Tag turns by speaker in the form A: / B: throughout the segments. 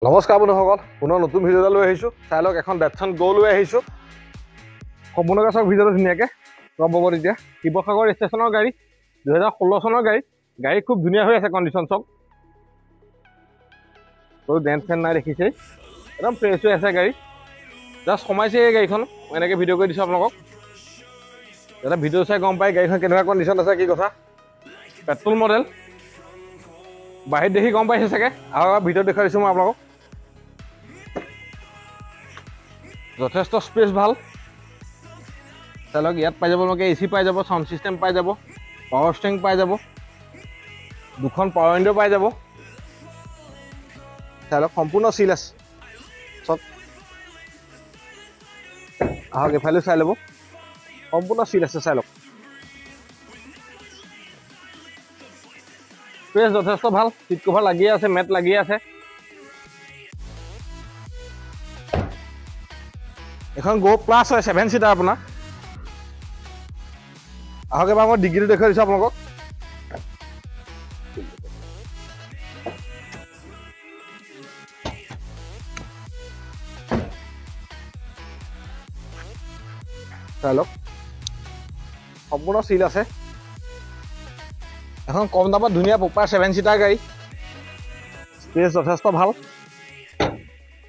A: নমস্কাৰ বন্ধুসকল, পুনৰ নতুন ভিডিঅ' এটা লৈ আহিছোঁ। চাই লওক, এখন ডেটছন গ' লৈ আহিছোঁ। সম্পূৰ্ণকৈ চাওক ভিডিঅ'টো ধুনীয়াকৈ গম পাব। তেতিয়া শিৱসাগৰ ষ্টেচনৰ গাড়ী, 2016 চনৰ গাড়ী খুব ধুনীয়া হৈ আছে কণ্ডিশ্যন। চব ডেণ্ট ফেন নাই, দেখিছেই, একদম ফ্ৰেছ হৈ আছে গাড়ী। জাষ্ট সোমাইছে এই গাড়ীখন, মই এনেকৈ ভিডিঅ' কৰি দিছোঁ আপোনালোকক, যাতে ভিডিঅ' চাই গম পায় গাড়ীখন কেনেকুৱা কণ্ডিশ্যন আছে, কি কথা। পেট্ৰল মডেল, বাহিৰত দেখি গম পাইছে চাগে, আৰু ভিডিঅ'ত দেখুৱাই দিছোঁ মই আপোনালোকক। যথেষ্ট স্পেচ ভাল। চাই লওক, ইয়াত পাই যাব আপোনালোকে AC পাই যাব, চাউণ্ড ছিষ্টেম পাই যাব, পাৱাৰ ষ্টেৰিং পাই যাব, দুখন পাৱাৰ উইণ্ডো পাই যাব। চাই লওক, সম্পূৰ্ণ চিল আছে চব। আহক এফালেও চাই ল'ব, সম্পূৰ্ণ চিল আছে। চাই লওক, স্পেচ যথেষ্ট ভাল। চিট কভাৰ লাগিয়ে আছে, মেট লাগিয়ে আছে। এখন গ' প্লাছ হয়, 7 ছিটাৰ আপোনাৰ। আহক এবাৰ মই ডিগ্ৰীটো দেখুৱাই দিছোঁ আপোনালোকক। চাই লওক, সম্পূৰ্ণ চিল আছে। এখন কম দামত ধুনীয়া প্ৰপাৰ 7 ছিটাৰ গাড়ী, স্পেচ যথেষ্ট ভাল।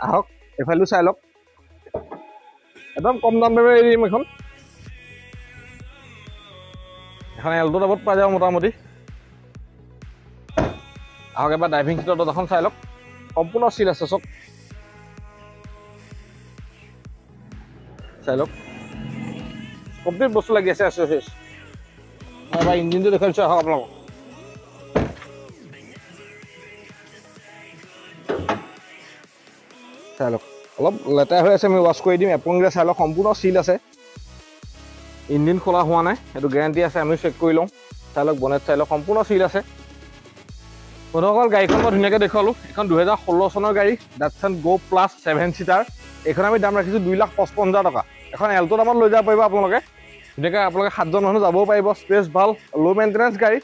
A: আহক এফালেও চাই লওক, একদম কম দাম দামে এৰি দিম এখন এল্টো দামত পাই যাব মোটামুটি। আহক এবাৰ ড্ৰাইভিং চিটৰ দৰ্জাখন চাই লওক, সম্পূৰ্ণ চিল আছে চব। চাই লওক, কমপ্লিট বস্তু লাগি আছে এক্সেসৰিজ। মই এবাৰ ইঞ্জিনটো দেখুৱাই দিছোঁ, আহক আপোনালোকক। চাই লওক, অলপ লেতেৰা হৈ আছে, মই ৱাছ কৰি দিম। এপনকেইটা চাই লওক, সম্পূৰ্ণ চিল আছে। ইঞ্জিন খোলা হোৱা নাই, সেইটো গেৰাণ্টি আছে, আমি চেক কৰি লওঁ। চাই লওক, বনেট চাই লওক, সম্পূৰ্ণ চিল আছে। বন্ধুসকল, গাড়ীখন মই ধুনীয়াকৈ দেখুৱালোঁ। এখন 2016 চনৰ গাড়ী, ডেটছন গ' প্লাছ 7 ছিটাৰ। এইখন আমি দাম ৰাখিছোঁ 2,55,000 টকা। এখন এল্টো দামত লৈ যাব পাৰিব আপোনালোকে, ধুনীয়াকৈ আপোনালোকে 7জন মানুহ যাবও পাৰিব। স্পেচ ভাল, ল' মেইনটেনেঞ্চ গাড়ী।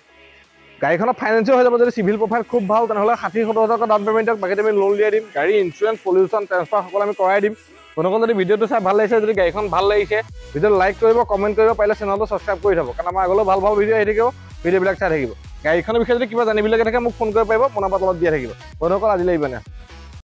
A: গাড়ীখনৰ ফাইনেন্সিও হৈ যাব। যদি চিভিল প্ৰফাইল খুব ভাল, তেনেহ'লে 60-70 টকা ডাউন পে'মেণ্ট দিয়ক, বাকী আমি লোন উলিয়াই দিম। গাড়ী ইঞ্চুৰেঞ্চ, পলিউশ্যন, ট্ৰেন্সফাৰ সকলো আমি কৰাই দিম। বন্ধুসকল, যদি ভিডিঅ'টো চাই ভাল লাগিছে, যদি গাড়ীখন ভাল লাগিছে, ভিডিঅ'টো লাইক কৰিব, কমেণ্ট কৰিব, পাৰিলে চেনেলটো ছাবস্ক্ৰাইব কৰি থ'ব, কাৰণ আমাৰ আগলৈও ভাল ভাল ভিডিঅ' আহি থাকিব। ভিডিঅ'বিলাক চাই থাকিব। গাড়ীখনৰ বিষয়ে যদি কিবা জানিবলগীয়া থাকে, মোক ফোন কৰিব পাৰিব, মোৰ নম্বৰ তলত দিয়া থাকিব। বন্ধুসকল, আজিলৈ ইমানে।